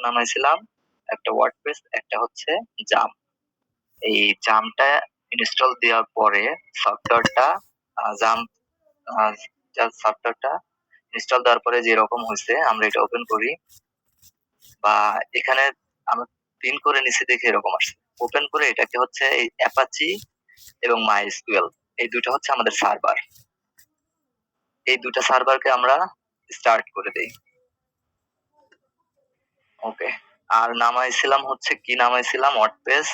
নামাইছিলাম, একটা ওয়ার্ডপ্রেস, একটা হচ্ছে জাম। এই জামটা ইনস্টল দেওয়ার পরে সফটওয়্যারটা জাম সফটওয়্যারটা ইনস্টল দেওয়ার পরে যেরকম হয়েছে আমরা এটা ওপেন করি, বা এখানে আমরা প্রিন্ট করে নিচে দেখে এরকম আসছে। ওপেন করে এটাকে হচ্ছে এই অ্যাপাচি এবং মাইএসকিউএল, এই দুটো হচ্ছে আমাদের সার্ভার। এই দুটো সার্ভারকে আমরা স্টার্ট করে দেই। ওকে, আর নামাইছিলাম হচ্ছে কি নামাইছিলাম ওয়ার্ডপ্রেস।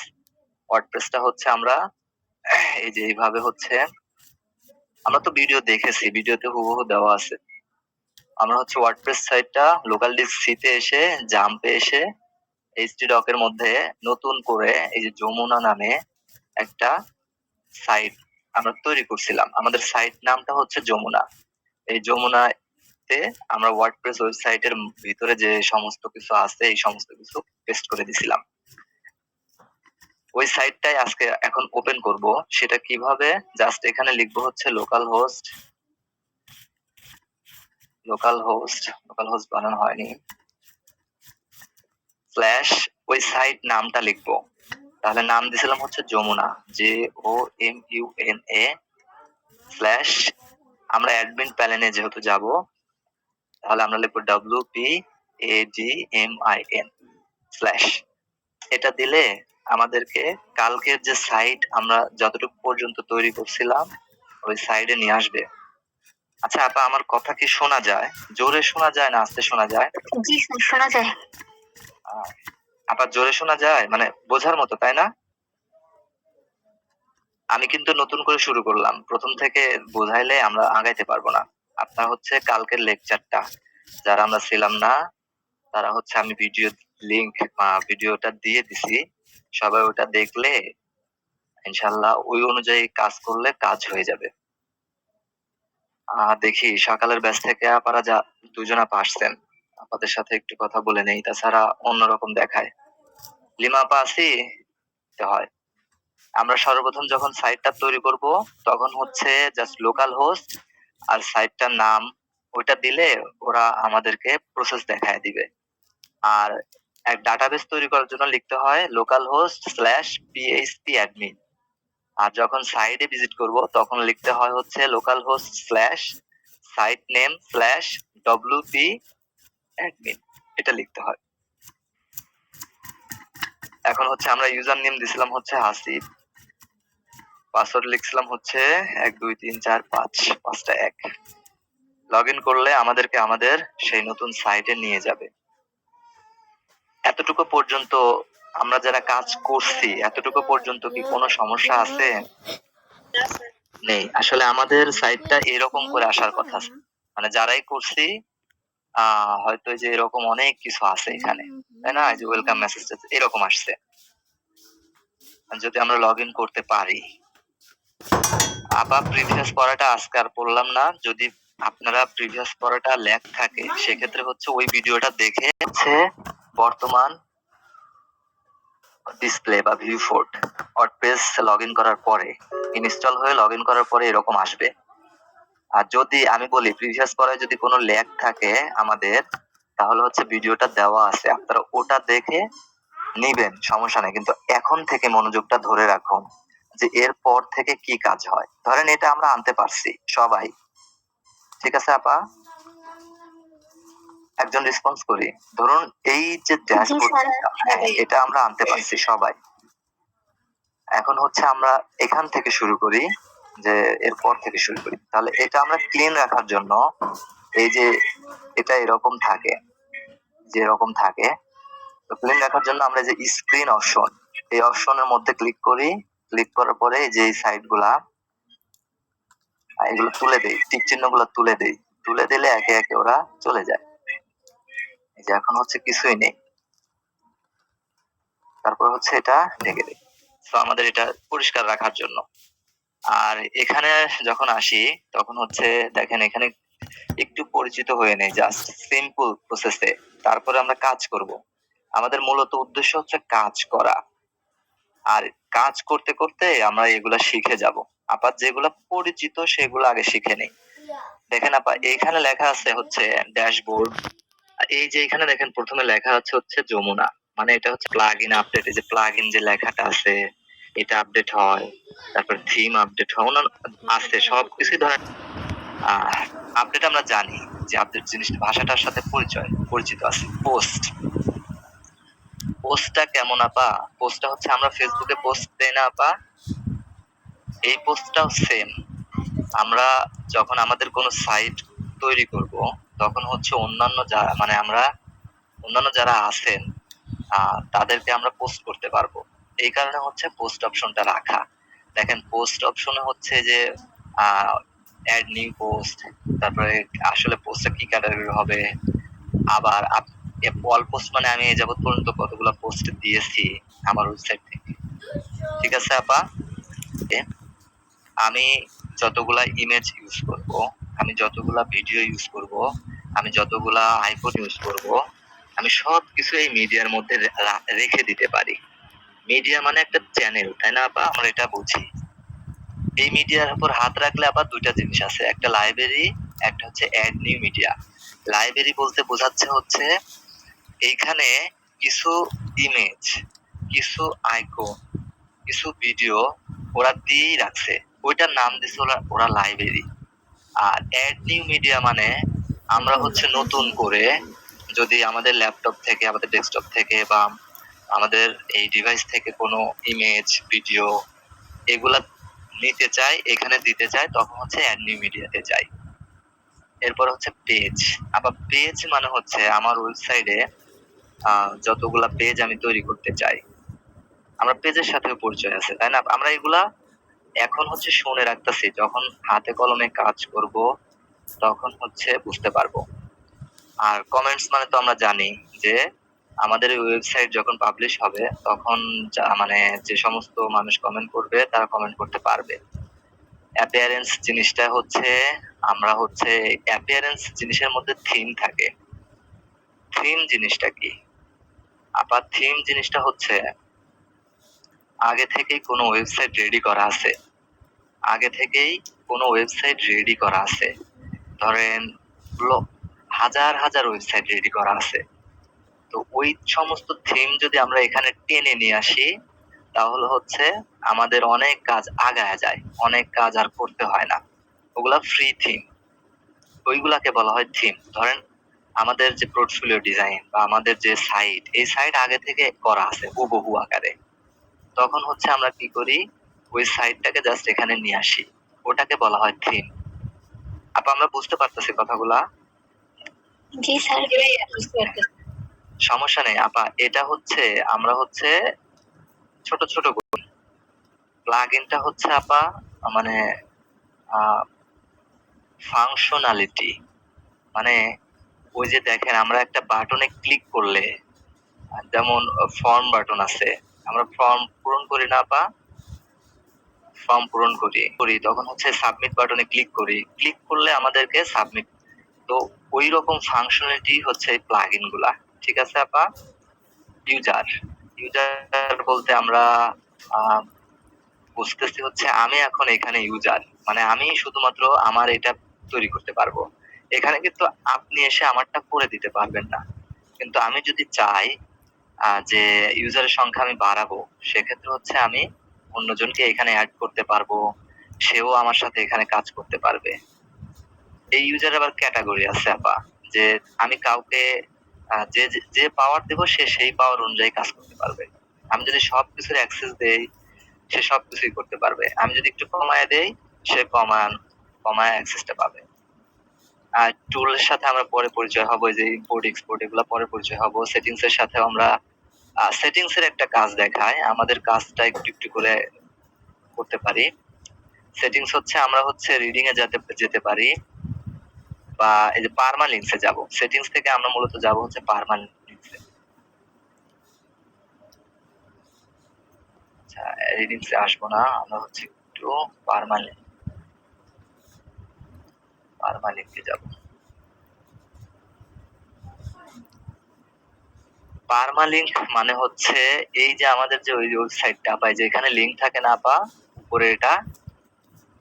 ওয়ার্ডপ্রেসটা হচ্ছে আমরা এই যে এইভাবে হচ্ছে, আমরা তো ভিডিও দেখেছি, ভিডিওতে হুবহু দেওয়া আছে। আমরা হচ্ছে ওয়ার্ডপ্রেস সাইটটা লোকাল ডিস্ক সিতে এসে জাম্পে এসে htdoc এর মধ্যে নতুন করে এই যে যমুনা নামে একটা সাইট আমরা তৈরি করছিলাম। আমাদের সাইট নামটা হচ্ছে যমুনা। এই যমুনাতে আমরা ওয়ার্ডপ্রেস ওয়েবসাইটের ভিতরে যে সমস্ত কিছু আছে এই সমস্ত কিছু পেস্ট করে দিছিলাম। ওই সাইটটাই আজকে এখন ওপেন করব। সেটা কিভাবে, জাস্ট এখানে লিখবো হচ্ছে লোকাল হোস্ট বানানো হয়নি, স্ল্যাশ ওই সাইট নামটা লিখবো। তাহলে নাম দিছিলাম হচ্ছে যমুনা, JOMUNA স্ল্যাশ, আমরা অ্যাডমিন প্যানেলে যেহেতু যাব তাহলে আমরা লিখবো WPADMIN স্ল্যাশ। এটা দিলে আমাদেরকে কালকের যে সাইট আমরা যতটুকু পর্যন্ত তৈরি করছিলাম ওই সাইডে নিয়ে আসবে। আচ্ছা আপা, আমার কথা কি শোনা যায়? জোরে শোনা যায় না আস্তে শোনা যায়? জি স্যার, শোনা যায়। আপা জোরে শোনা যায়, মানে বোঝার মতো, তাই না? আমি কিন্তু নতুন করে শুরু করলাম, প্রথম থেকে বোঝাইলে আমরা আগাইতে পারবো না। আপনার হচ্ছে কালকের লেকচারটা যারা আমরা ছিলাম না, তারা হচ্ছে আমি ভিডিও লিংক ভিডিওটা দিয়ে দিছি, সবাই ওটা দেখলে ইনশাল্লাহ ওই অনুযায়ী কাজ করলে কাজ হয়ে যাবে। দেখি সকালের ব্যাচ থেকে আপারা যা দুজন আপা আসছেন, আপনাদের সাথে একটু কথা বলে নেই, তাছাড়া অন্যরকম দেখায়। লিমা আপা আছি হয়। আমরা সর্বপ্রথম যখন সাইটটা তৈরি করব তখন হচ্ছে জাস্ট লোকাল হোস্ট আর সাইটটার নাম ওইটা দিলে ওরা আমাদেরকে প্রসেস দেখায় দিবে। আর এক ডাটাবেস তৈরি করার জন্য লিখতে হয় local host slash PHP admin. আর যখন সাইটে ভিজিট করব তখন লিখতে হয় হচ্ছে local host slash site name slash WP admin, এটা লিখতে হয়। এখন হচ্ছে আমরা ইউজার নেম দিছিলাম হচ্ছে হাসিব, পাসওয়ার্ড লিখছিলাম হচ্ছে 1234551। লগ ইন করলে আমাদেরকে আমাদের সেই নতুন সাইটে নিয়ে যাবে। এতটুকু পর্যন্ত আমরা যারা কাজ করছি, এতটুকু পর্যন্ত কি কোনো সমস্যা আছে? নেই। আসলে আমাদের সাইটটা এরকম করে আসার কথা, মানে যারাই করছি হয়তো যে এরকম অনেক কিছু আছে এখানে, তাই না? এই যে ওয়েলকাম মেসেজ এরকম আসছে। যদি আমরা লগ ইন করতে পারি। আবার প্রিভিয়াস পড়াটা আজকে আর পড়লাম না, যদি আপনারা প্রিভিয়াস পড়াটা লেখ থাকে সেক্ষেত্রে হচ্ছে ওই ভিডিওটা দেখে হচ্ছে বর্তমান ডিসপ্লে বা view fort WordPress log in করার পরে, ইনস্টল হয়ে লগ ইন করার পরে এরকম আসবে। আর যদি আমি বলি প্রিভিয়াস পড়ায় যদি কোনো লেখ থাকে আমাদের, তাহলে হচ্ছে ভিডিওটা দেওয়া আছে, আপনারা ওটা দেখে নিবেন, সমস্যা নেই। কিন্তু এখন থেকে মনোযোগটা ধরে রাখুন যে এরপর থেকে কি কাজ হয়। ধরেন এটা আমরা আনতে পারছি সবাই, ঠিক আছে আপা? একজন রেসপন্স করি, ধরুন এই যে ড্যাশবোর্ড এটা আমরা আনতে পারছি সবাই। এখন হচ্ছে আমরা এখান থেকে শুরু করি, যে এরপর থেকে শুরু করি। তাহলে এটা আমরা ক্লিন রাখার জন্য এই যে এটা এরকম থাকে, যে এরকম থাকে, তো ক্লিন রাখার জন্য আমরা যে স্ক্রিন অপশন, এই অপশনের মধ্যে ক্লিক করি। ক্লিক করার পরে যে সাইট গুলা এগুলো তুলে দেই, টিক চিহ্ন গুলো তুলে দেই, তুলে দিলে একে একে ওরা চলে যায়। এই যে এখন হচ্ছে কিছুই নেই, তারপর হচ্ছে এটা ঢেকে দিই। তো আমাদের এটা পরিষ্কার রাখার জন্য। আর এখানে যখন আসি তখন হচ্ছে দেখেন এখানে একটু পরিচিত হয়ে নেই, জাস্ট সিম্পল প্রসেসে, তারপরে আমরা কাজ করব। আমাদের মূলত উদ্দেশ্য হচ্ছে কাজ করা, আর কাজ করতে করতে আমরা এগুলা শিখে যাব। আপাত যেগুলা পরিচিত সেগুলো আগে শিখে নেই। দেখেন আপা, এখানে লেখা আছে হচ্ছে ড্যাশবোর্ড, এই যে এখানে দেখেন প্রথমে লেখা হচ্ছে যমুনা, মানে এটা হচ্ছে প্লাগ ইন আপডেট। এই যে প্লাগ ইন যে লেখাটা আছে এটা আপডেট হয়, তারপর থিম আপডেট হয়, অন্যান্য আছে সবকিছুই ধরেন আপডেট আমরা জানি যে আপডেট জিনিসটা ভাষাটার সাথে পরিচিত আছে। পোস্টটা কেমন আপা? পোস্টটা হচ্ছে আমরা ফেসবুকে পোস্ট দেই না আপা, এই পোস্টটাও সেম। আমরা যখন আমাদের কোনো সাইট তৈরি করব তখন হচ্ছে অন্যান্য যারা আছেন তাদেরকে আমরা পোস্ট করতে পারবো। এই কারণে হচ্ছে পোস্ট অপশনটা রাখা। দেখেন পোস্ট অপশনে হচ্ছে যে অ্যাড নিউ পোস্ট, তারপরে আসলে পোস্টটা কি ক্যাটাগরি হবে, আবার অল পোস্ট মানে আমি এই যাবত পর্যন্ত কতগুলো পোস্ট দিয়েছি আমার ওয়েবসাইট থেকে। ঠিক আছে আপা? আমি যতগুলা ইমেজ ইউজ করব, আমি যতগুলা ভিডিও ইউজ করব, আমি যতগুলা আইফোন ইউজ করব, আমি সবকিছু এই মিডিয়ার মধ্যে রেখে দিতে পারি। মিডিয়া মানে একটা চ্যানেল, তাই না আপা? আমরা এটা বুঝি। এই মিডিয়ার উপর হাত রাখলে আবার দুইটা জিনিস আছে, একটা লাইব্রেরি, একটা হচ্ছে অ্যাড নিউ মিডিয়া। লাইব্রেরি বলতে বোঝাচ্ছে হচ্ছে এইখানে কিছু ইমেজ, কিছু আইকন, কিছু ভিডিও ওরা দিয়েই রাখছে, ওইটার নাম দিছে ওরা লাইব্রেরি। আর অ্যাড নিউ মিডিয়া মানে আমরা হচ্ছে নতুন করে যদি আমাদের ল্যাপটপ থেকে, আমাদের ডেস্কটপ থেকে বা আমাদের এই ডিভাইস থেকে কোনো ইমেজ, ভিডিও এগুলা নিতে চাই, এখানে দিতে চাই, তখন হচ্ছে অ্যাড নিউ মিডিয়াতে যাই। এরপর হচ্ছে পেজ। আবার পেজ মানে হচ্ছে আমার ওয়েবসাইটে যতগুলা পেজ আমি তৈরি করতে চাই, আমরা পেজের সাথেও পরিচয় আছে, তাই না? আমরা এগুলা এখন হচ্ছে শুনে রাখতেছি, যখন হাতে কলমে কাজ করব তখন হচ্ছে বুঝতে পারবো। আর কমেন্টস মানে তো আমরা জানি যে আমাদের ওয়েবসাইট যখন পাবলিশ হবে তখন মানে যে সমস্ত মানুষ কমেন্ট করবে তারা কমেন্ট করতে পারবে। অ্যাপিয়ারেন্স জিনিসটা হচ্ছে আমরা হচ্ছে অ্যাপিয়ারেন্স জিনিসের মধ্যে থিম থাকে। থিম জিনিসটা কি আপা? থিম জিনিসটা হচ্ছে আগে থেকেই কোনো ওয়েবসাইট রেডি করা আছে, আগে থেকেই কোনো ওয়েবসাইট রেডি করা আছে, ধরেন হাজার হাজার ওয়েবসাইট রেডি করা আছে, তো ওই সমস্ত থিম যদি আমরা এখানে টেনে নিয়ে আসি তাহলে হচ্ছে আমাদের অনেক কাজ আগায় যায়, অনেক কাজ আর করতে হয় না। ওগুলা ফ্রি থিম, ওইগুলাকে বলা হয় থিম। ধরেন আমাদের যে পোর্টফোলিও ডিজাইন বা আমাদের যে সাইট, এই সাইট আগে থেকে করা আছে হুবহু আকারে, তখন হচ্ছে আমরা কি করি, ওই সাইটটাকে জাস্ট এখানে নিয়ে আসি, ওটাকে বলা হয় থিম। আপা আমরা বুঝতে পারতেছি কথাগুলা? জি স্যার, বুঝতে পারতেছি। সমস্যা নেই আপা, এটা হচ্ছে আমরা হচ্ছে ছোট ছোট প্লাগ ইনটা হচ্ছে আপা মানে ফাংশনালিটি, মানে ওই যে দেখেন আমরা একটা বাটনে ক্লিক করলে, যেমন ফর্ম বাটন আছে, আমরা ফর্ম পূরণ করি না আপা? ফর্ম পূরণ করি তখন হচ্ছে সাবমিট বাটনে ক্লিক করি, ক্লিক করলে আমাদেরকে সাবমিট, তো ওই রকম ফাংশনালিটি হচ্ছে এই প্লাগইন গুলা। ঠিক আছে আপা? ইউজার, ইউজার বলতে আমরা বুঝতেছি হচ্ছে আমি এখন এখানে ইউজার, মানে আমি শুধুমাত্র আমার এটা তৈরি করতে পারবো। এখানে কিন্তু আপনি এসে আমারটা করে দিতে পারবেন না, কিন্তু আমি যদি চাই যে ইউজারের সংখ্যা আমি বাড়াবো, সেক্ষেত্রে হচ্ছে আমি অন্যজনকে এখানে অ্যাড করতে পারবো, সেও আমার সাথে এখানে কাজ করতে পারবে। এই ইউজারের আবার ক্যাটাগরি আছে আপা, যে আমি কাউকে যে যে পাওয়ার দেব সে সেই পাওয়ার অনুযায়ী কাজ করতে পারবে। আমি যদি সবকিছুর অ্যাক্সেস দেই সে সবকিছুই করতে পারবে, আমি যদি একটু কমায় দেই সে কমায় অ্যাক্সেসটা পাবে। আর টুলের সাথে আমরা পরে পরিচয় হবো, যে ইম্পোর্ট এক্সপোর্ট এগুলো পরে পরিচয় হবো। সেটিংস এর সাথে আমরা সেটিংস এর একটা কাজ দেখায়, আমাদের কাজটা একটু একটু করে করতে পারি। সেটিংস হচ্ছে আমরা হচ্ছে রিডিং এ যেতে পারি, বা এই যে পারমালিংকসে যাব, সেটিংস থেকে আমরা মূলত যাব হচ্ছে পারমালিংকসে। আচ্ছা রিডিংসে আসবো না, আমরা হচ্ছে একটু পারমালিংকে যাব। পারমালিংক মানে হচ্ছে এই যে আমাদের যে ওই ওয়েবসাইটটা পাই, যে এখানে লিংক থাকে না আপা উপরে, এটা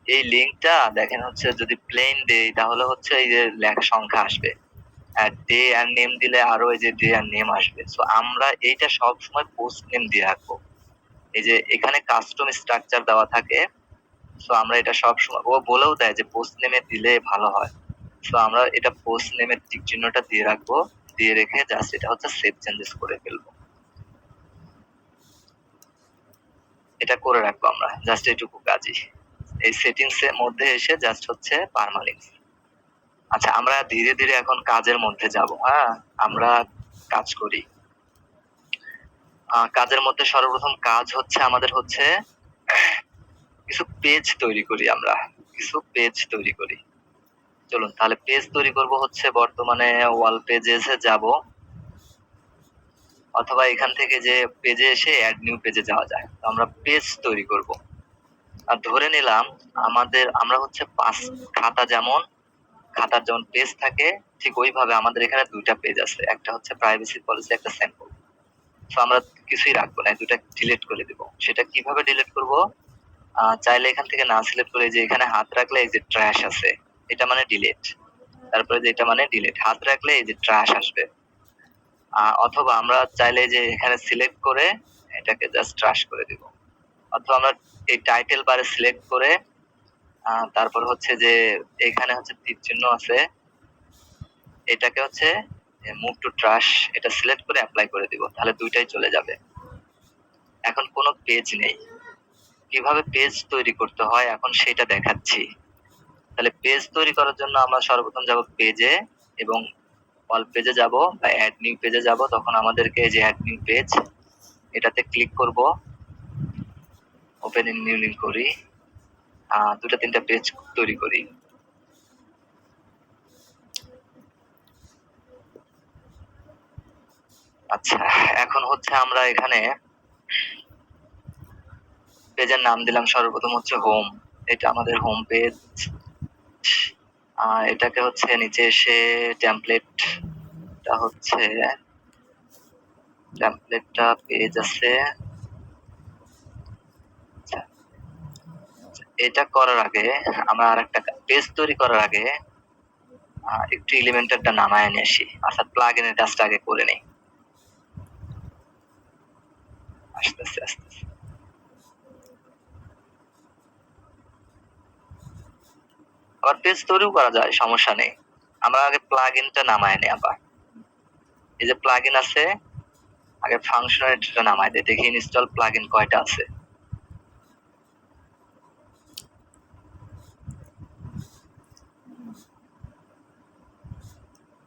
এই লিংকটা দেখেন হচ্ছে যদি প্লেন দেই তাহলে হচ্ছে এই যে লেখা সংখ্যা আসবে, ডে আর নেম দিলে আরো এই যে ডে আর নেম আসবে। সো আমরা এইটা সবসময় পোস্ট নেম দিয়ে রাখবো। এই যে এখানে কাস্টম স্ট্রাকচার দেওয়া থাকে। সো আমরা এটা সবসময়, ও বলেও দেয় যে পোস্ট নেমে দিলে ভালো হয়। সো আমরা এটা পোস্ট নেমের টিক চিহ্নটা দিয়ে রাখবো, দিয়ে রেখে জাস্ট এটা হচ্ছে সেভ চেঞ্জেস করে ফেলবো। এটা করে রাখবো আমরা, জাস্ট এইটুকু কাজই। এই সেটিংস এর মধ্যে এসে জাস্ট হচ্ছে পারমালিঙ্কস। আচ্ছা, আমরা ধীরে ধীরে এখন কাজের মধ্যে যাব। হ্যাঁ, আমরা কাজ করি। কাজের মধ্যে সর্বপ্রথম কাজ হচ্ছে আমাদের হচ্ছে কিছু পেজ তৈরি করি। আমরা কিছু পেজ তৈরি করি। চলুন তাহলে পেজ তৈরি করব হচ্ছে বর্তমানে ওয়াল পেজেসে যাব, অথবা এখান থেকে যে পেজে এসে অ্যাড নিউ পেজে যাওয়া যায়। তো আমরা পেজ তৈরি করব। আর ধরে নিলাম আমরা হচ্ছে খাতার যেমন পেজ থাকে, ঠিক ওইভাবে আমাদের এখানে দুইটা পেজ আছে। একটা হচ্ছে প্রাইভেসি পলিসি, একটা স্যাম্পল। তো আমরা কিছুই রাখবো না, দুটা ডিলিট করে দিব। সেটা কিভাবে ডিলিট করব? চাইলে এখান থেকে না সিলেক্ট করে যে এখানে হাত রাখলে এই যে ট্র্যাশ আছে, এটা মানে ডিলিট। তারপরে যে এটা মানে ডিলিট, হাত রাখলে এই যে ট্র্যাশ আসবে। অথবা আমরা চাইলে যে এখানে সিলেক্ট করে এটাকে জাস্ট ট্র্যাশ করে দিব। অথবা আমরা এই টাইটেল বারে সিলেক্ট করে তারপর হচ্ছে যে এখানে হচ্ছে তীর চিহ্ন আছে, এটাকে হচ্ছে মুভ টু ট্র্যাশ, এটা সিলেক্ট করে অ্যাপ্লাই করে দিব। তাহলে দুইটাই চলে যাবে। এখন কোনো পেজ নেই। কিভাবে পেজ তৈরি করতে হয় এখন সেটা দেখাচ্ছি। তাহলে পেজ তৈরি করার জন্য আমরা সর্বপ্রথম যাব পেজে, এবং অল পেজে যাব বা অ্যাড নিউ পেজে যাব। তখন আমাদেরকে যে অ্যাড নিউ পেজ, এটাতে ক্লিক করব, ওপেন ইন নিউ লিংক করি, দুটো তিনটা পেজ তৈরি করি। আচ্ছা, এখন হচ্ছে আমরা এখানে পেজের নাম দিলাম সর্বপ্রথম হচ্ছে হোম, এটা আমাদের হোম পেজ। এটাকে হচ্ছে নিচে এসে টেমপ্লেটটা হচ্ছে টেমপ্লেটটা পেজ আছে। এটা করার আগে আমরা আরেকটা পেজ তৈরি করার আগে একটু এলিমেন্টরটা নামায় নিয়ে আসি, অর্থাৎ প্লাগ ইনের কাজটা আগে করে নেই। আসতেছে আসতেছে। আবার পেজ তৈরিও করা যায়, সমস্যা নেই। আমরা আগে প্লাগ ইনটা নামায় নিই। আবার এই যে প্লাগ ইন আছে, আগে ফাংশনালিটিটা নামায় দেয়, দেখি ইনস্টল প্লাগ ইন কয়টা আছে।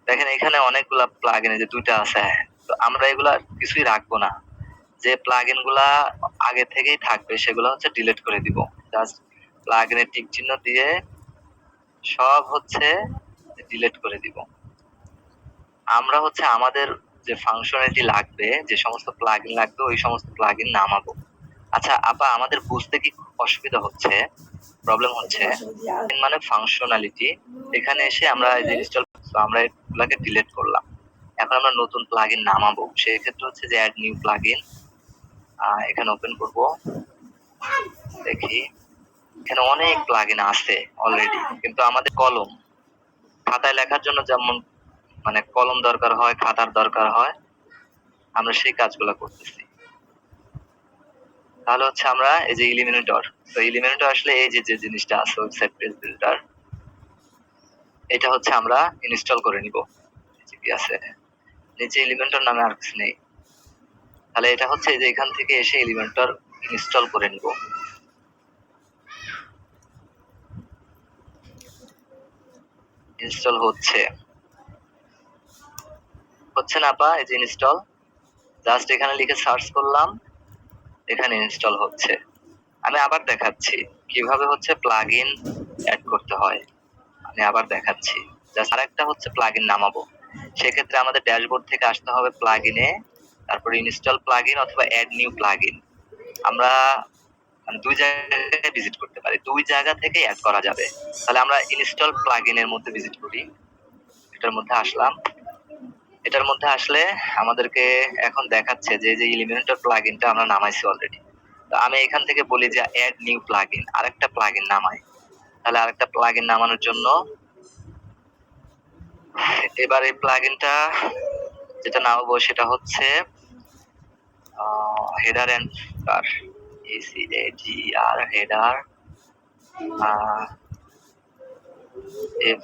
দেখেন এখানে অনেকগুলা প্লাগ ইন, যে দুইটা আছে। তো আমরা এগুলা কিছুই রাখবো না। যে প্লাগ ইন গুলা আগে থেকেই থাকবে সেগুলো হচ্ছে ডিলিট করে দিব। জাস্ট প্লাগ ইনের টিক চিহ্ন দিয়ে সব হচ্ছে ডিলিট করে দিব। আমরা হচ্ছে আমাদের যে ফাংশনালিটি লাগবে, যে সমস্ত প্লাগইন লাগবে, ওই সমস্ত প্লাগইন নামাবো। আচ্ছা আপা, আমাদের বুঝতে কি অসুবিধা হচ্ছে, প্রবলেম হচ্ছে? মানে ফাংশনালিটি, এখানে এসে আমরা এই যে ইনস্টল, আমরা এগুলাকে ডিলিট করলাম। এখন আমরা নতুন প্লাগইন নামাবো, সেই ক্ষেত্রে হচ্ছে যে অ্যাড নিউ প্লাগইন, এখানে ওপেন করব, দেখি এখানে অনেক প্লাগইন আছে অলরেডি। কিন্তু আমাদের কলম, খাতায় লেখার জন্য যেমন মানে কলম দরকার হয়, খাতার দরকার হয়, আমরা সেই কাজগুলো করতেছি। তাহলে হচ্ছে আমরা এই যে ইলিমিনেটর, তো ইলিমিনেটর আসলে এই যে জিনিসটা আছে ওয়েবসাইট পেজ বিল্ডার, এটা হচ্ছে আমরা ইনস্টল করে নিব। কি আছে নিচে, এলিমেন্টর নামে আর কিছু নেই। তাহলে এটা হচ্ছে যে এখান থেকে এসে এলিমেন্টর ইনস্টল করে নিব। ইনস্টল হচ্ছে না আপা? এই যে ইনস্টল, জাস্ট এখানে লিখে সার্চ করলাম, এখানে ইনস্টল হচ্ছে। আমি আবার দেখাচ্ছি কিভাবে হচ্ছে প্লাগইন অ্যাড করতে হয়। আমি আবার দেখাচ্ছি। জাস্ট আরেকটা হচ্ছে প্লাগইন নামাবো, সেক্ষেত্রে আমাদের ড্যাশবোর্ড থেকে আসতে হবে প্লাগইনে, তারপর ইনস্টল প্লাগইন অথবা অ্যাড নিউ প্লাগইন। আমরা দুই জায়গায় ভিজিট করতে পারি, দুই জায়গা থেকে অ্যাড করা যাবে। তাহলে আমরা ইনস্টল প্লাগইনের মধ্যে ভিজিট করি, এটার মধ্যে আসলাম। এটার মধ্যে আসলে আমাদেরকে এখন দেখাচ্ছে যে এই যে ইলিমিনেটর প্লাগইনটা আমরা নামাইছি অলরেডি। তো আমি এখান থেকে বলি যে অ্যাড নিউ প্লাগইন, আরেকটা প্লাগইন নামাই। তাহলে আরেকটা প্লাগইন নামানোর জন্য এবার এই প্লাগইনটা যেটা নামাবো সেটা হচ্ছে header and footer, header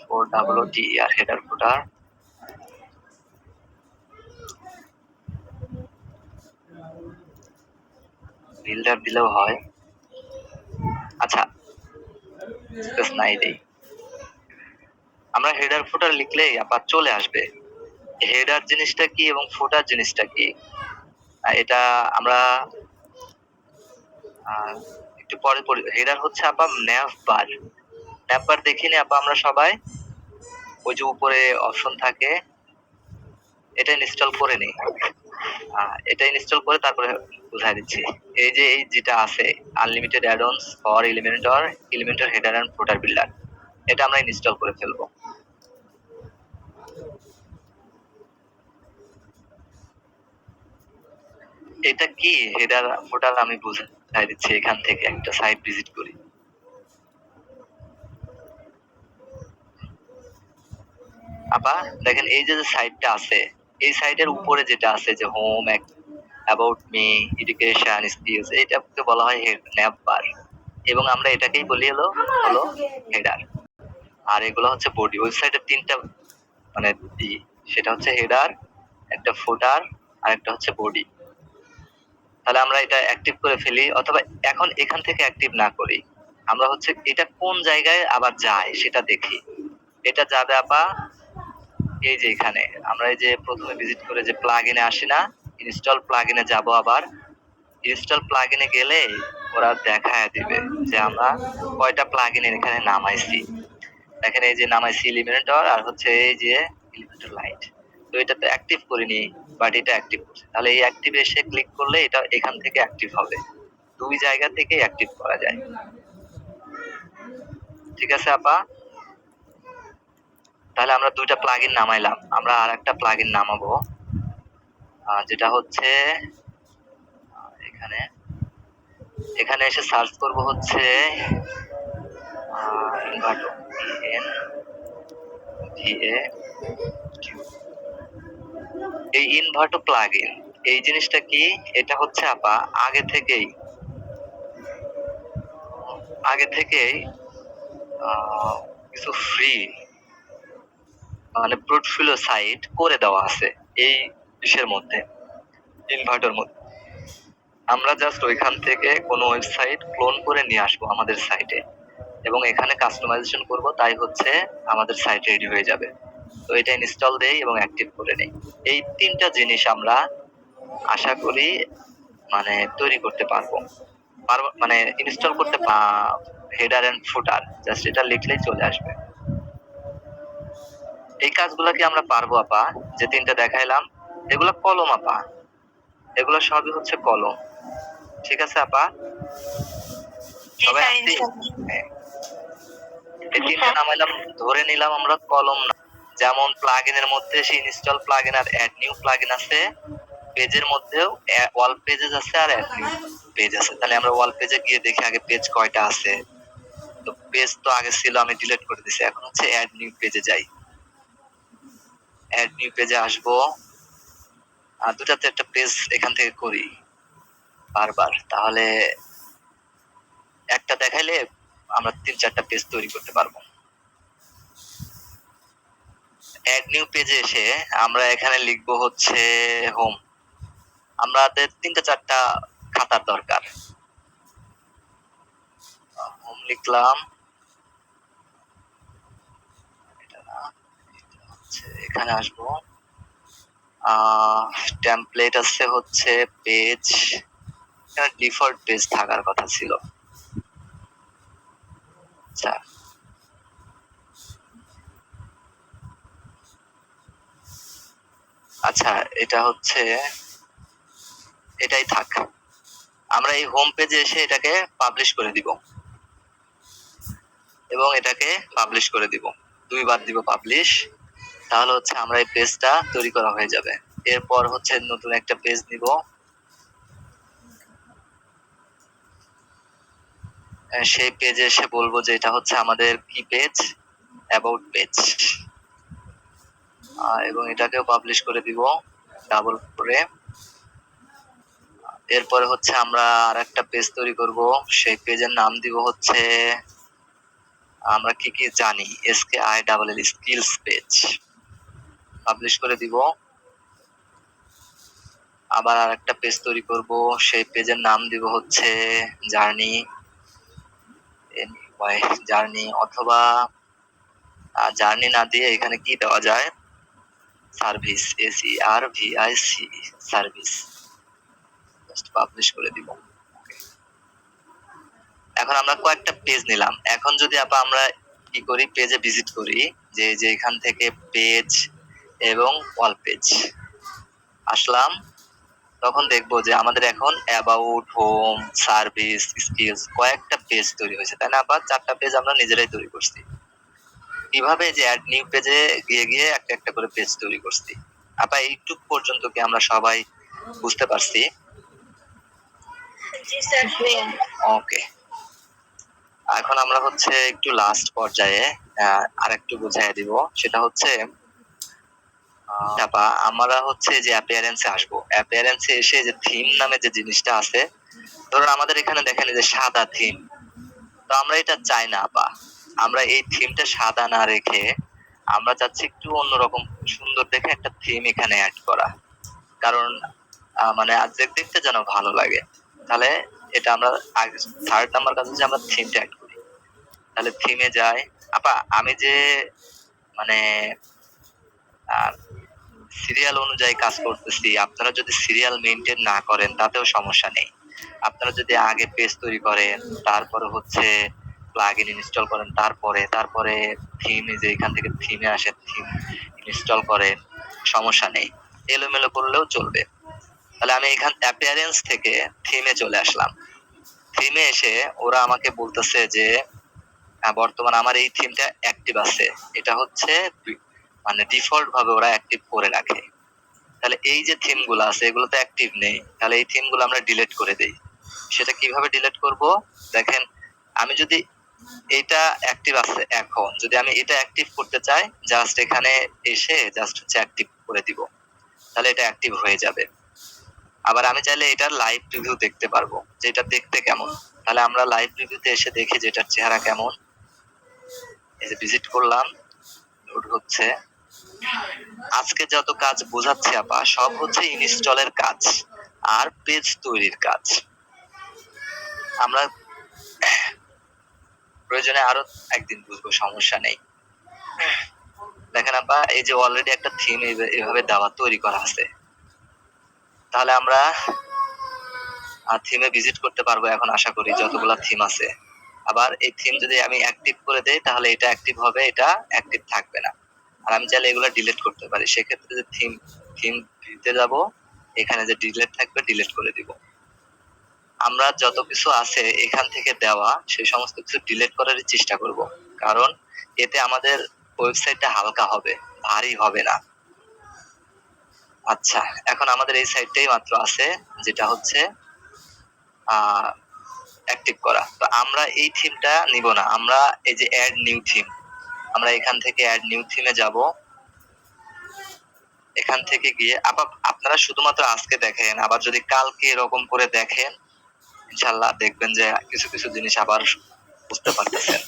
FOOTER header footer. Builder দিলেও হয়। আচ্ছা স্পেস নাই দেই। আমরা হেডার ফুটার লিখলেই আবার চলে আসবে। হেডার জিনিসটা কি এবং ফুটার জিনিসটা কি এটা আমরা একটু পরে পড়ি। হেডার হচ্ছে আপা ন্যাভ বার। ন্যাভ বার দেখিনি আপা আমরা সবাই? ওই যে উপরে অপশন থাকে, এটা ইনস্টল করে নিই। এটা ইনস্টল করে তারপরে বুঝাই দিচ্ছি। এই যে এই যেটা আছে unlimited add-ons for Elementor header and footer builder, এটা আমরা ইনস্টল করে ফেলবো। এটা কি হেডার ফুটার আমি বুঝাই দিচ্ছি। এখান থেকে একটা সাইট ভিজিট করি। আপা দেখেন এই যে সাইটটা আছে, এই সাইটের উপরে যেটা আছে যে home, about me, education, skills, এইটাকে বলা হয় ন্যাভ বার এবং আমরা এটাকেই বলি হলো হেডার। আর এগুলো হচ্ছে বডি। ওয়েবসাইটের তিনটা মানে সেটা হচ্ছে হেডার, একটা ফুটার আর একটা হচ্ছে বডি। তাহলে আমরা এটা অ্যাক্টিভ করে ফেলি, অথবা এখন এখান থেকে অ্যাক্টিভ না করি, আমরা হচ্ছে এটা কোন জায়গায় আবার যায় সেটা দেখি। এটা যাবে আপা এই যে এখানে আমরা এই যে প্রথমে ভিজিট করে যে প্লাগইনে আসি না, ইনস্টল প্লাগইনে যাব। আবার ইনস্টল প্লাগইনে গেলে ওরা দেখায় দিবে যে আমরা কয়টা প্লাগইন এখানে নামাইছি। দেখেন এই যে নামাইছি এলিমেন্টর আর হচ্ছে এই যে এলিমেন্টর লাইট। তো এটা তো অ্যাক্টিভ করিনি, বাট এটা অ্যাক্টিভ করছে। তাহলে এই অ্যাক্টিভ এসে ক্লিক করলে এটা এখান থেকে অ্যাক্টিভ হবে। দুই জায়গা থেকে অ্যাক্টিভ করা যায়। ঠিক আছে আপা? তাহলে আমরা দুইটা প্লাগইন নামাইলাম। আমরা আর একটা প্লাগইন নামাবো যেটা হচ্ছে এখানে এখানে এসে সার্চ করব হচ্ছে ইনভার্টো, এই ইনভার্টো প্লাগইন। এই জিনিসটা কি? এটা হচ্ছে আপা আগে থেকেই কিছু ফ্রি মানে পোর্টফোলিও সাইট করে দেওয়া আছে এই বিষয়ের মধ্যে, ইনভার্টার মধ্যে। আমরা জাস্ট ওইখান থেকে কোনো ওয়েবসাইট ক্লোন করে নিয়ে আসবো আমাদের সাইটে এবং এখানে কাস্টমাইজেশন করব, তাই হচ্ছে আমাদের সাইট রেডি হয়ে যাবে। তো এটা ইনস্টল দেই এবং অ্যাক্টিভ করে নেই। এই তিনটা জিনিস আমরা আশা করি মানে তৈরি করতে পারবো মানে ইনস্টল করতে হেডার এন্ড ফুটার জাস্ট এটা লিখলেই চলে আসবে। এই কাজগুলা কি আমরা পারবো আপা? যে তিনটা দেখাইলাম এগুলো কলম আপা, এগুলো সবই হচ্ছে কলম। ঠিক আছে আপা? সবাই এই তিনটা নামাইলাম, ধরে নিলাম আমরা কলম না। যেমন প্লাগইনের মধ্যে সেই ইনস্টল প্লাগইন আর অ্যাড নিউ প্লাগইন আছে, পেজের মধ্যেও ওয়াল পেজেস আছে আর অ্যাড নিউ পেজ আছে। তাহলে আমরা ওয়াল পেজে গিয়ে দেখি আগে পেজ কয়টা আছে। তো পেজ তো আগে ছিল, আমি ডিলিট করে দিছি। এখন হচ্ছে অ্যাড নিউ পেজে যাই। অ্যাড নিউ পেজে আসবো, আর দুটাতে একটা পেজ এখান থেকে করি বারবার, তাহলে একটা দেখাইলে আমরা 3-4টা পেজ তৈরি করতে পারবো। অ্যাড নিউ পেজে এসে আমরা এখানে লিখবো হচ্ছে হোম। আমাদের 3-4টা খাতার দরকার। হোম লিখলাম, এখানে আসবো। টেমপ্লেট আছে হচ্ছে পেজ, এখানে ডিফল্ট পেজ থাকার কথা ছিল। আচ্ছা আচ্ছা এটা হচ্ছে এটাই থাক। আমরা এই হোম পেজে এসে এটাকে পাবলিশ করে দিব এবং এটাকে পাবলিশ করে দিব, দুইবার দিব পাবলিশ। তাহলে হচ্ছে আমরা এই পেজটা তৈরি করা হয়ে যাবে। এরপর হচ্ছে নতুন একটা পেজ নিব, সেই পেজে এসে বলবো যে এটা হচ্ছে আমাদের কি পেজ, অ্যাবাউট পেজ। এবং এটাকেও পাবলিশ করে দিব ডাবল করে। এরপরে হচ্ছে আমরা আরেকটা পেজ তৈরি করব, সেই পেজের নাম দিব হচ্ছে আমরা কি কি জানি, SKILL স্কিলস পেজ, পাবলিশ করে দিব। আবার আরেকটা পেজ তৈরি করব, সেই পেজের নাম দিব হচ্ছে জার্নি, অথবা জার্নি না দিয়ে এখানে কি দেওয়া যায়, service, SERVIC service, just publish করে দিব। এখন আমরা কয়েকটা পেজ নিলাম। এখন যদি আমরা কি করি, পেজে ভিজিট করি, যে এখান থেকে পেজ এবং অল পেজ আসলাম, তখন দেখবো যে আমাদের এখন অ্যাবাউট, হোম, সার্ভিস, স্কিলস কয়েকটা পেজ তৈরি হয়েছে, তাই না? আবার 4টা পেজ আমরা নিজেরাই তৈরি করছি। কিভাবে যে অ্যাড নিউ পেজে গিয়ে গিয়ে একটা একটা করে পেজ তৈরি করছি। এইটুক পর্যন্ত কি আমরা সবাই বুঝতে পারছি? জি স্যার। ওকে, এখন আমরা হচ্ছে একটু লাস্ট পর্যায়ে আরেকটু বুঝাই দিব, সেটা হচ্ছে আমরা হচ্ছে যে অ্যাপিয়ারেন্সে আসবো। অ্যাপিয়ারেন্সে এসে যে থিম নামে যে জিনিসটা আছে, ধরুন আমাদের এখানে দেখেন যে সাদা থিম, তো আমরা এটা চাই না আমরা এই থিমটা সাদা না রেখে আমরা চাচ্ছি একটু অন্যরকম সুন্দর দেখে একটা থিম এখানে অ্যাড করা, কারণ মানে দেখতে যেন ভালো লাগে। তাহলে এটা আমরা আগে 3rd নাম্বার কাজ হচ্ছে আমরা থিমটা অ্যাড করি। তাহলে থিমে যাই। আমি যে মানে সিরিয়াল অনুযায়ী কাজ করতেছি, আপনারা যদি সিরিয়াল মেইনটেইন না করেন তাতেও সমস্যা নেই। আপনারা যদি আগে পেজ তৈরি করেন, তারপরে হচ্ছে প্লাগইন ইনস্টল করেন, তারপরে থিমে যে এখান থেকে থিমে আসে, থিম ইনস্টল করেন, সমস্যা নেই। এলোমেলো করলেও চলবে। তাহলে আমি এখান অ্যাপিয়ারেন্স থেকে থিমে চলে আসলাম। থিমে এসে ওরা আমাকে বলতেছে যে বর্তমানে আমার এই থিমটা অ্যাক্টিভ আছে, এটা হচ্ছে মানে ডিফল্ট ভাবে ওরা অ্যাক্টিভ করে রাখে। তাহলে এই যে থিম গুলো আছে এগুলো তো অ্যাক্টিভ নেই, তাহলে এই থিম গুলো আমরা ডিলিট করে দেই। সেটা কিভাবে ডিলিট করব? দেখেন, আমি যদি এটা অ্যাক্টিভ আছে, এখন যদি আমি এটা অ্যাক্টিভ করতে চাই, জাস্ট এখানে এসে জাস্ট হচ্ছে অ্যাক্টিভ করে দিব, তাহলে এটা অ্যাক্টিভ হয়ে যাবে। আবার আমি চাইলে এটার লাইভ রিভিউ দেখতে পারবো, যে এটা দেখতে কেমন। তাহলে আমরা লাইভ রিভিউতে এসে দেখি যে এটার চেহারা কেমন। এই যে ভিজিট করলাম, লোড হচ্ছে। আজকে যত কাজ বোঝাচ্ছে সব হচ্ছে ইনস্টলের কাজ আর পেজ তৈরির কাজ। আমরা প্রয়োজনে আরো একদিন বুঝবো, সমস্যা নেই। দেখেন এই যে অলরেডি একটা থিম এইভাবে দেওয়া তৈরি করা আছে, তাহলে আমরা থিমে ভিজিট করতে পারবো এখন, আশা করি যতগুলা থিম আছে। আবার এই থিম যদি আমি অ্যাক্টিভ করে দেই, তাহলে এটা অ্যাক্টিভ হবে, এটা অ্যাক্টিভ থাকবে না। আর আমি চাইলে এগুলো ডিলিট করতে পারি। সেক্ষেত্রে যে থিম ভিতে যাব, এখানে যে ডিলিট থাকবে ডিলিট করে দিব। আমরা যত কিছু আছে এখান থেকে দেওয়া, সেই সমস্ত কিছু ডিলিট করারই চেষ্টা করব, কারণ এতে আমাদের ওয়েবসাইটটা হালকা হবে, ভারী হবে না। আচ্ছা, এখন আমাদের এই সাইটটাই মাত্র আছে, যেটা হচ্ছে অ্যাক্টিভ করা। তো আমরা এই থিমটা নিব না, আমরা এই যে অ্যাড নিউ থিম, আমরা এখান থেকে অ্যাড নিউ থিমে যাব। এখান থেকে গিয়ে আপনারা শুধুমাত্র আজকে দেখেন, আবার যদি কালকে এরকম করে দেখেন, ইনশাআল্লাহ দেখবেন যে কিছু কিছু জিনিস আবার বুঝতে পারতেছেন।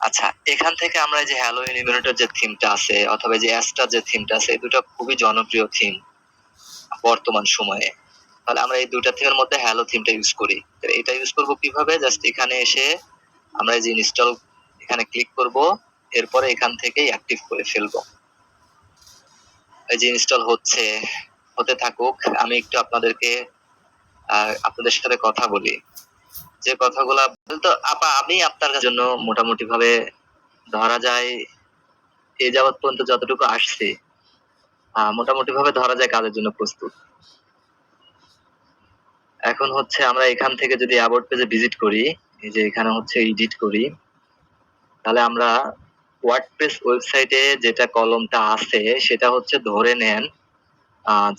আচ্ছা, এখান থেকে আমরা যে হ্যালো ইউনিভার্সিটির যে থিমটা আছে, অথবা যে অ্যাস্টার যে থিমটা আছে, এই দুটো খুবই জনপ্রিয় থিম বর্তমান সময়ে। তাহলে আমরা এই দুইটা থিমের মধ্যে হ্যালো থিমটা ইউজ করি। এটা ইউজ করব কিভাবে? জাস্ট এখানে এসে আমরা এই যে ইনস্টল, এখানে ক্লিক করব, এরপরে এখান থেকেই অ্যাক্টিভ করে ফেলবো। এই যে ইনস্টল হতে থাকুক, আমি একটু আপনাদের সাথে কথা বলি। যে কথাগুলা তো আমি আপনার জন্য মোটামুটি ভাবে ধরা যায় এই যাবৎ পর্যন্ত যতটুকু আসছে, মোটামুটি ভাবে ধরা যায় কাজের জন্য প্রস্তুত। এখন হচ্ছে আমরা এখান থেকে যদি অ্যাবাউট পেজে ভিজিট করি, এই যে এখানে হচ্ছে এডিট করি, তাহলে আমরা ওয়ার্ডপ্রেস ওয়েবসাইটে যেটা কলমটা আছে সেটা হচ্ছে ধরে নেন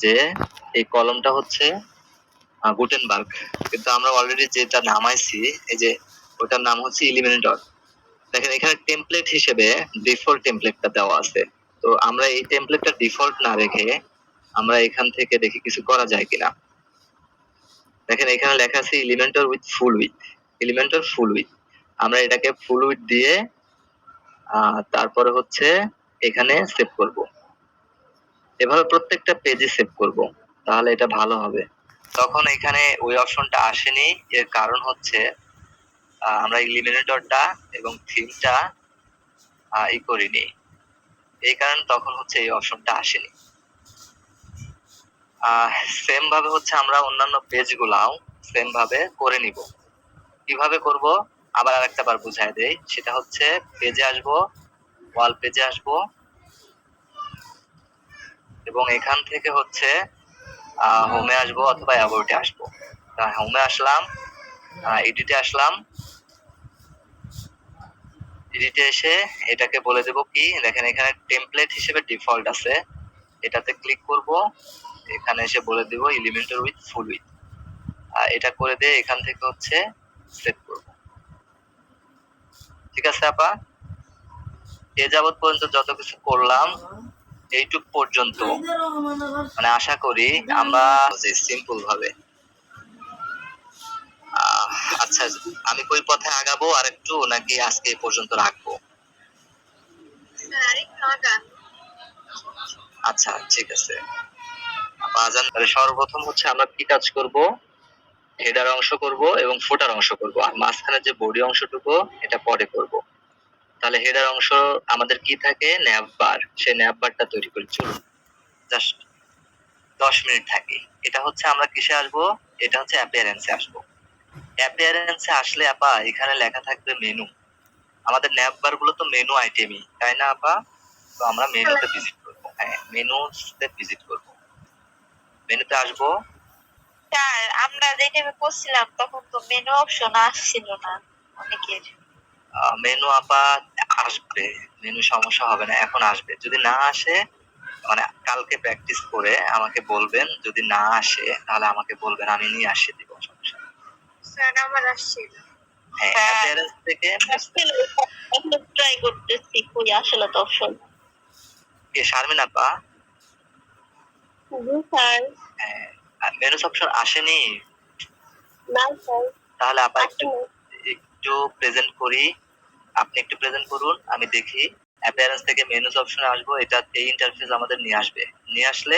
যে এই কলমটা হচ্ছে গুটেনবার্গ, কিন্তু আমরা অলরেডি যেটা নামাইছি, এই যে ওটার নাম হচ্ছে ইলিমিনেটর। দেখেন এখানে টেমপ্লেট হিসেবে ডিফল্ট টেমপ্লেটটা দেওয়া আছে। তো আমরা এই টেমপ্লেটটা ডিফল্ট না রেখে আমরা এখান থেকে দেখি কিছু করা যায় কিনা। দেখেন এখানে লেখা আছে Elementor with full with, Elementor full with. আমরা এটাকে ফুল উইথ দিয়ে তারপরে হচ্ছে এখানে সেভ করব। এভাবে প্রত্যেকটা পেজে সেভ করব, তাহলে এটা ভালো হবে। তখন এখানে ওই অপশনটা আসেনি, এর কারণ হচ্ছে আমরা ইলিমিনেটরটা এবং থিমটা ই করিনি, এই কারণে তখন হচ্ছে এই অপশনটা আসেনি। সেম ভাবে হচ্ছে আমরা অন্যান্য পেজগুলাও সেম ভাবে করে নিব। কিভাবে করব আবার আরেকটা বার বুঝাই দেই, সেটা হচ্ছে পেজে আসব, ওয়াল পেজে আসব এবং এখান থেকে হচ্ছে হোমে আসবো অথবা অ্যাবাউটে আসবো। হোমে আসলাম, এডিটে আসলাম, এডিটে এসে এটাকে বলে দেব কি, দেখেন এখানে টেমপ্লেট হিসেবে ডিফল্ট আছে, এটাতে ক্লিক করব, এখানে এসে বলে দেব এলিমেন্টর উইথ ফুল উইথ। এটা করে দিয়ে এখান থেকে হচ্ছে সেভ করব। ঠিক আছে আপা, এ যাবত পর্যন্ত যত কিছু করলাম এইটুক পর্যন্ত, মানে আশা করি আমরা সিম্পল ভাবে আচ্ছা, আমি কোন পথে আগাবো আর একটু, নাকি আজকে এই পর্যন্ত রাখবো? আচ্ছা ঠিক আছে। আজান, সর্বপ্রথম হচ্ছে আমরা কি কাজ করব, হেডার অংশ করব এবং ফুটার অংশ করব, আর মাঝখানে যে বডি অংশটুকু এটা পরে করব। তাহলে হেডার অংশ আমাদের কি থাকে, ন্যাভ বার, সেই ন্যাভ বারটা তৈরি করি। চলুন জাস্ট 10 মিনিট থাকি। এটা হচ্ছে আমরা কিসে আসবো, এটা হচ্ছে অ্যাপিয়ারেন্সে আসবো। অ্যাপিয়ারেন্সে আসলে আপা এখানে লেখা থাকবে মেনু। আমাদের ন্যাভ বার গুলো তো মেনু আইটেমই, তাই না আপা? তো আমরা মেনুতে ভিজিট করব। হ্যাঁ, মেনুতে ভিজিট করব। মেনুতে আসবো। স্যার, আমরা যে টাইমে করছিলাম তখন তো মেনু অপশন আসছিল না অনেকের। মেনু আপা আসবে, মেনু সমস্যা হবে না, এখন আসবে। যদি না আসে মানে কালকে প্র্যাকটিস করে আমাকে বলবেন, যদি না আসে তাহলে আমাকে বলবেন, আমি নিয়ে আসে দিব, সমস্যা নেই। স্যার আমার আসছিল। হ্যাঁ, অ্যাপিয়ারেন্স থেকে ট্রাই করতেছি, কই আসলে তো অপশন। কে শারমিন আপা? জি স্যার। হ্যাঁ, মেনুস অপশন আসেনি। না স্যার। তাহলে আপা একটু একটু প্রেজেন্ট করি, আপনি একটু প্রেজেন্ট করুন, আমি দেখি। অ্যাপিয়ারেন্স থেকে মেনুস অপশনে আসবো, এটা এই ইন্টারফেস আমাদের নিয়ে আসবে। নিয়ে আসলে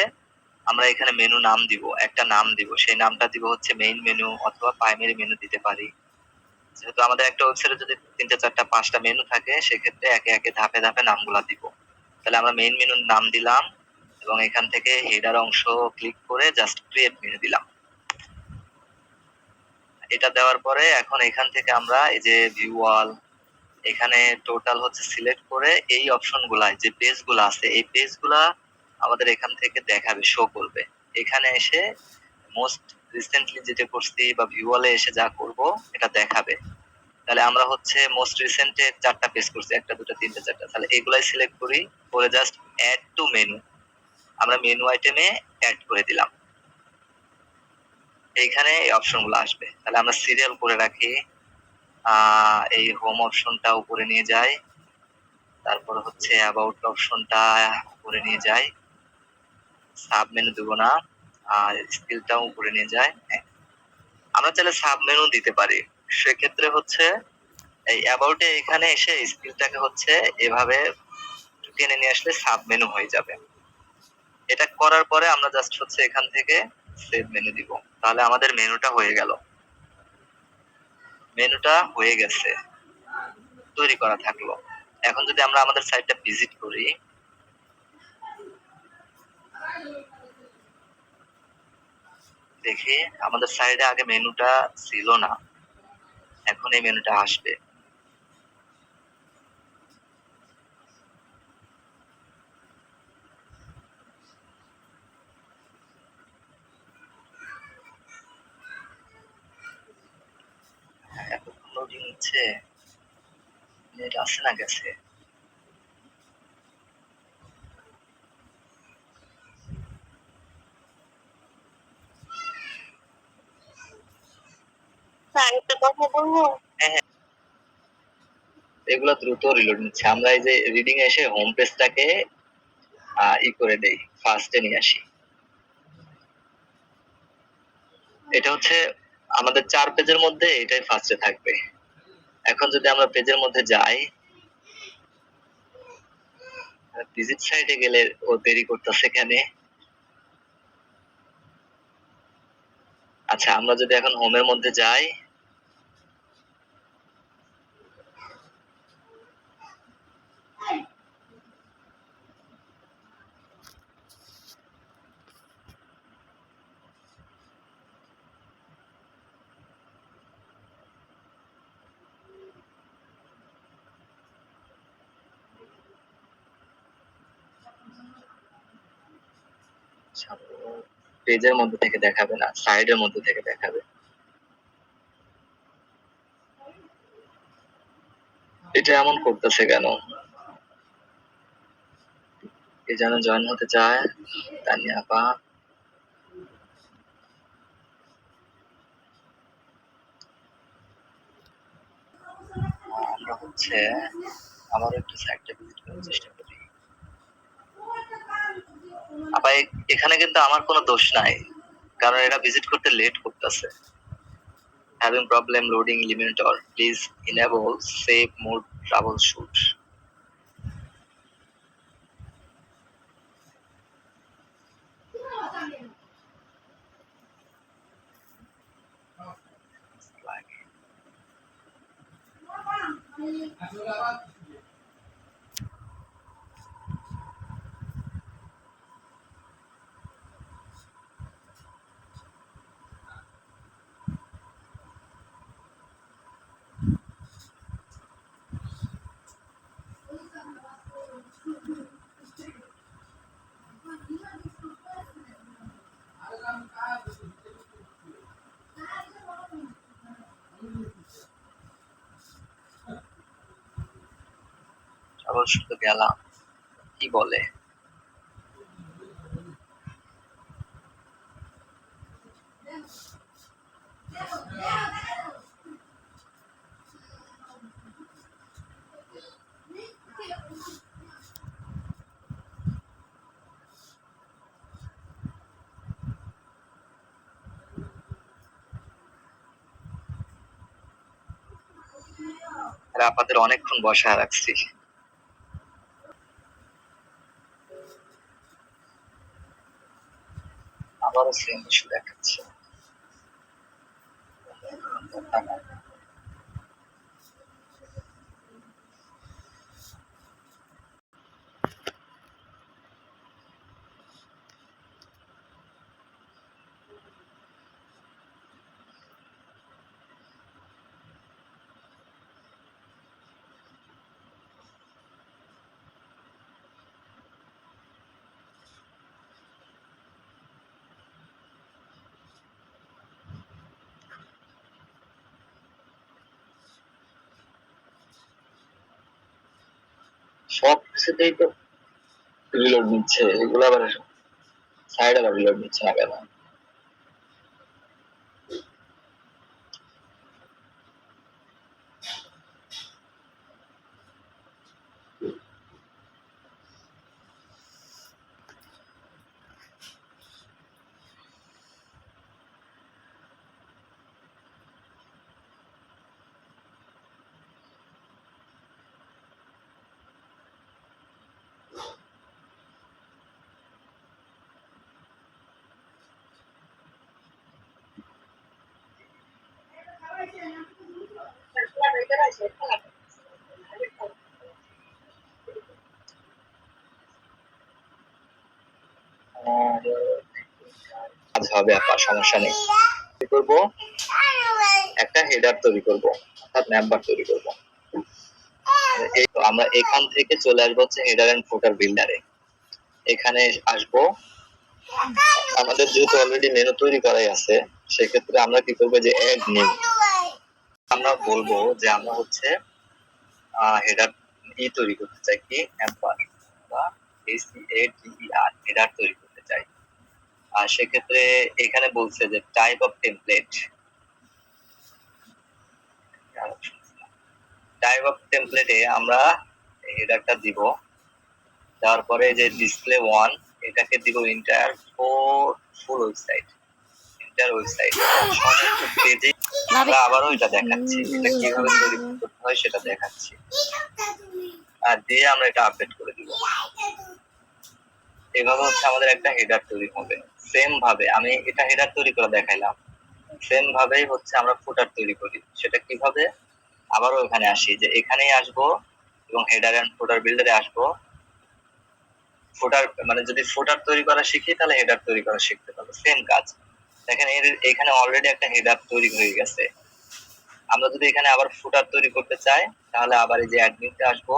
আমরা এখানে মেনু নাম দিব, একটা নাম দিব, সেই নামটা দিব হচ্ছে মেইন মেনু অথবা প্রাইমারি মেনু দিতে পারি। যেহেতু আমাদের একটা ওয়েবসাইটে যদি 3টা 4টা 5টা মেনু থাকে, সেক্ষেত্রে একে একে ধাপে ধাপে নামগুলা দিব। তাহলে আমরা মেইন মেনুর নাম দিলাম এবং এখান থেকে হেডার অংশ ক্লিক করে জাস্ট ক্রিয়েট মেনু দিলাম। এটা দেওয়ার পরে এখন এখান থেকে আমরা এই যে ভিউ অল, এখানে টোটাল হচ্ছে সিলেক্ট করে এই অপশন গুলা, যে পেজ গুলা আছে এই পেজ গুলা আমাদের এখান থেকে দেখাবে, শো করবে। এখানে এসে মোস্ট রিসেন্টলি যেটা করছি বা ভিউয়ালে এসে যা করব এটা দেখাবে। তাহলে আমরা হচ্ছে মোস্ট রিসেন্টে 4টা পেজ করছি, 1টা 2টা 3টা 4টা, তাহলে এগুলাই সিলেক্ট করি, করে জাস্ট অ্যাড টু মেনু, আমরা মেনু আইটেমে অ্যাড করে দিলাম। এইখানে এই অপশন গুলো আসবে। তাহলে আমরা সিরিয়াল করে রাখি, এই হোম অপশনটা উপরে নিয়ে যাই, তারপর হচ্ছে অ্যাবাউট অপশনটা উপরে নিয়ে যাই, সাব মেনু দেবো না, আর স্কিলটাও উপরে নিয়ে যায়। হ্যাঁ, আমরা চাইলে সাব মেনু দিতে পারি। সেক্ষেত্রে হচ্ছে এই অ্যাবাউটে এখানে এসে স্কিলটাকে হচ্ছে এভাবে টেনে নিয়ে আসলে সাব মেনু হয়ে যাবে। এটা করার পরে আমরা জাস্ট হচ্ছে এখান থেকে সেভ মেনু দিব, তাহলে আমাদের মেনুটা হয়ে গেল। মেনুটা হয়ে গেছে, তৈরি করা থাকলো। এখন যদি আমরা আমাদের সাইটটা ভিজিট করি, দেখি আমাদের সাইডে আগে মেনুটা ছিল না, এখন এই মেনুটা আসবে। এতক্ষণ লোডিং নিচ্ছে, নেট আসে না গেছে? স্যার একটা কথা বলবো? হ্যাঁ হ্যাঁ, এগুলো দ্রুত রিলোড নিচ্ছে। আমরা এই যে রিডিং এসে হোম পেজটাকে করে দেই, ফার্স্টে নিয়ে আসি। এটা হচ্ছে আমাদের 4 পেজের মধ্যে এটাই ফার্স্টে থাকবে। এখন যদি আমরা পেজের মধ্যে যাই, ভিজিট সাইটে গেলে ও দেরি করতেছে এখানে। আচ্ছা, আমরা যদি এখন হোমের মধ্যে যাই, পেজের মধ্যে থেকে দেখাবে না, সাইডের মধ্যে থেকে দেখাবে। এটা এমন করতেছে কেন? কে যেন জয়েন হতে চায়, তানিয়া আপা। আমরা হচ্ছে আবার একটু সাইটটা ভিজিট করার চেষ্টা করি। আপা এখানে কিন্তু আমার কোনো দোষ নাই, কারণ এটা ভিজিট করতে লেট করতেছে। Having problem loading Elementor, please enable safe mode troubleshoot. troubleshoot গেলাম, কি বলে? আর আপনাদের অনেকক্ষণ বসায় রাখছি। আবারও সেম ইস্যু দেখাচ্ছে। সব কিছুতেই তো রিলোড নিচ্ছে, এগুলো আবার সাইড আবার রিলোড নিচ্ছে না কেন? কাজ হবে আপা, সমস্যা নেই। কি করবো? একটা হেডার তৈরি করব, অর্থাৎ ম্যাপ তৈরি করব। এই তো আমরা এখান থেকে চলে আসবো হচ্ছে হেডার এন্ড ফুটার বিল্ডারে। এখানে আসবো, আমাদের যেহেতু অলরেডি মেনু তৈরি করাই আছে, সেক্ষেত্রে আমরা কি করবো, যে অ্যাড নিউ, আমরা বলবো যে আমরা হচ্ছে হেডার তৈরি করতে চাই, কি এম্পার বা ACADER হেডার তৈরি করতে চাই। আর সেক্ষেত্রে এখানে বলছে যে type of template, type of টেমপ্লেটে আমরা হেডারটা দিব, দেওয়ার পরে যে ডিসপ্লে 1 এটাকে দিব ইন্টার ফুল ওয়েবসাইট, ইন্টার ওয়েবসাইট সমস্ত পেজে আমরা আবারও এটা দেখাচ্ছি, এটা কিভাবে তৈরি করতে হয় সেটা দেখাচ্ছি, আর দিয়ে আমরা এটা আপডেট করে দিব। এভাবে হচ্ছে আমাদের একটা হেডার তৈরি হবে। সেম ভাবে আমি এটা হেডার তৈরি করে দেখাইলাম, সেম ভাবেই হচ্ছে আমরা ফুটার তৈরি করি। সেটা কিভাবে, আবারও এখানে আসি, যে এখানেই আসবো এবং হেডার এন্ড ফুটার বিল্ডারে আসবো। ফুটার মানে যদি ফুটার তৈরি করা শিখি তাহলে হেডার তৈরি করা শিখতে পারবো, সেম কাজ। দেখেন এখানে অলরেডি একটা হেডার তৈরি হয়ে গেছে। আমরা যদি এখানে আবার ফুটার তৈরি করতে চাই তাহলে আবার এই যে অ্যাডমিনতে আসবো,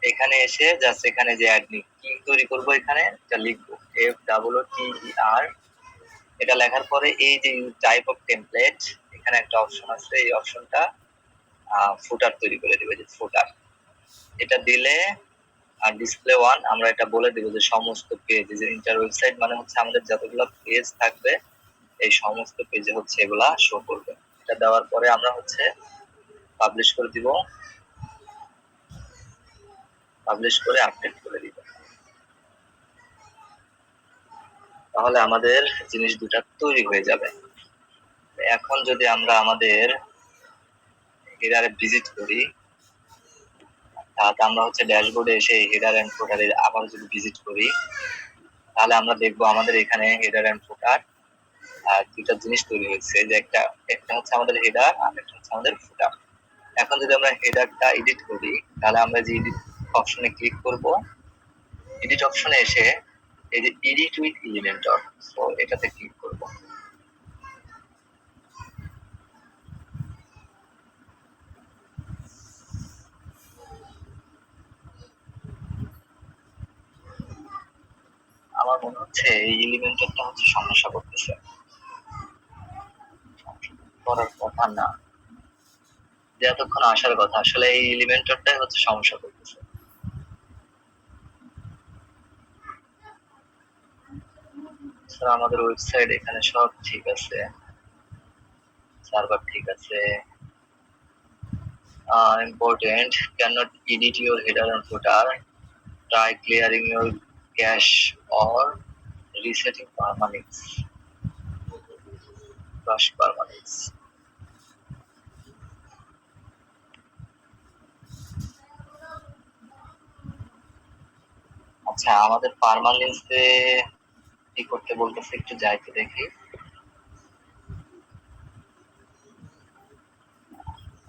এখানে এসে জাস্ট এখানে যে অ্যাডমিন কি তৈরি করব এখানে এটা লিখবো FOOTER। এটা লেখার পরে এই যে টাইপ অফ টেমপ্লেট এখানে একটা অপশন আছে, এই অপশনটা ফুটার তৈরি করে দিবে, যে ফুটার এটা দিলে আর ডিসপ্লে 1 আমরা এটা বলে দেব যে সমস্ত পেজ, যে ইন্টার ওয়েবসাইট মানে হচ্ছে আমাদের যতগুলো পেজ থাকবে এই সমস্ত পেজে হচ্ছে এগুলা শো করবে। এটা দেওয়ার পরে আমরা হচ্ছে পাবলিশ করে দিব, পাবলিশ করে আপডেট করে দিব, তাহলে আমাদের জিনিস দুটা তৈরি হয়ে যাবে। এখন যদি আমরা আমাদের হেডারে ভিজিট করি, তাহলে আমরা হচ্ছে ড্যাশবোর্ডে এসে হেডার এন্ড ফুটারে আবার যদি ভিজিট করি তাহলে আমরা দেখবো আমাদের এখানে হেডার এন্ড ফুটার দুইটা জিনিস তৈরি হয়েছে, যে একটা হচ্ছে আমাদের হেডার আর একটা হচ্ছে আমাদের ফুটার। এখন যদি আমরা হেডারটা এডিট করি তাহলে আমরা যে এডিট অপশনে ক্লিক করব, এডিট অপশনে এসে এই যে এডিট উইথ এলিমেন্টর, সো এটাতে ক্লিক করব। আমার মনে হচ্ছে এই এলিমেন্টরটা হচ্ছে সমস্যা করতেছে, করার কথা না, যে এতক্ষণ আসার কথা, আসলে এই এলিমেন্টরটাই হচ্ছে সমস্যা করতেছে। আমাদের ওয়েবসাইট এখানে সব ঠিক আছে, সার্ভার ঠিক আছে, important cannot edit your header and footer, try clearing your cache or resetting permanents, flush permanents। আচ্ছা আমাদের পার্মানেন্সে কি করতে বলতেছে, একটু যাইতে দেখি।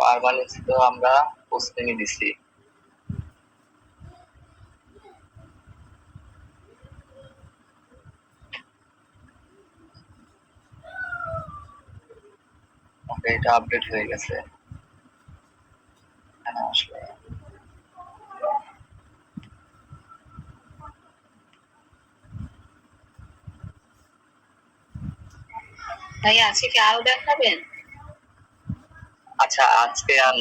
পার্মানেন্স তো আমরা পোস্টিংয়ে দিছি, ওকে এটা আপডেট হয়ে গেছে। এখানে আসলে ভাই আজকে কি আরো দেখাবেন? আচ্ছা আজকে আর